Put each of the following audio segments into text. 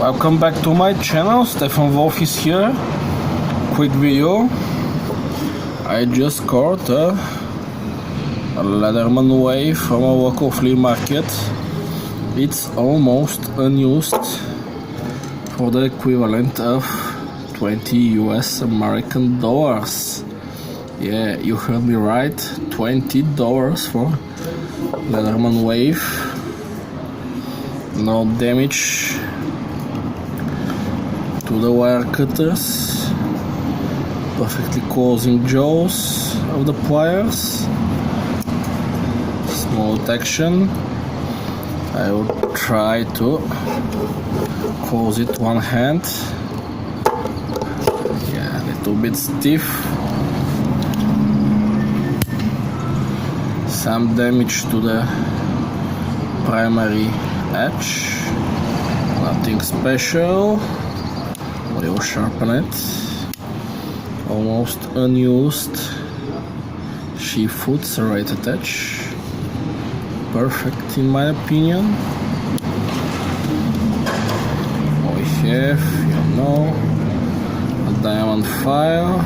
Welcome back to my channel. Leatherman Wave is here. Quick video. I just caught a Leatherman Wave from a local flea market. It's almost unused for the equivalent of 20 US American dollars. Yeah, you heard me right, $20 for Leatherman Wave. No damage to the wire cutters, perfectly closing jaws of the pliers, smooth action. I will try to close it one hand. Yeah, a little bit stiff. Some damage to the primary edge, nothing special. We'll sharpen it. Almost unused sheep foot serrated edge. Perfect in my opinion. We have, a diamond file.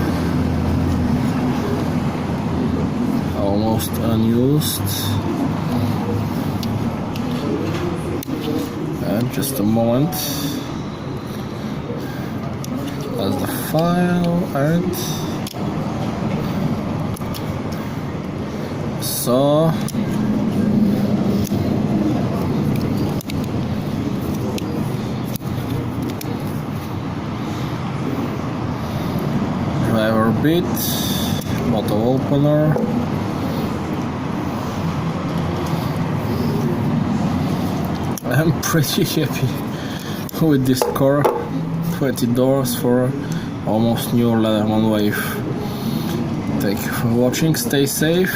Almost unused. And just a moment. That's the file and saw. Driver bit, bottle opener. I'm pretty happy with this car. $20 for almost new Leatherman Wave. Thank you for watching, stay safe.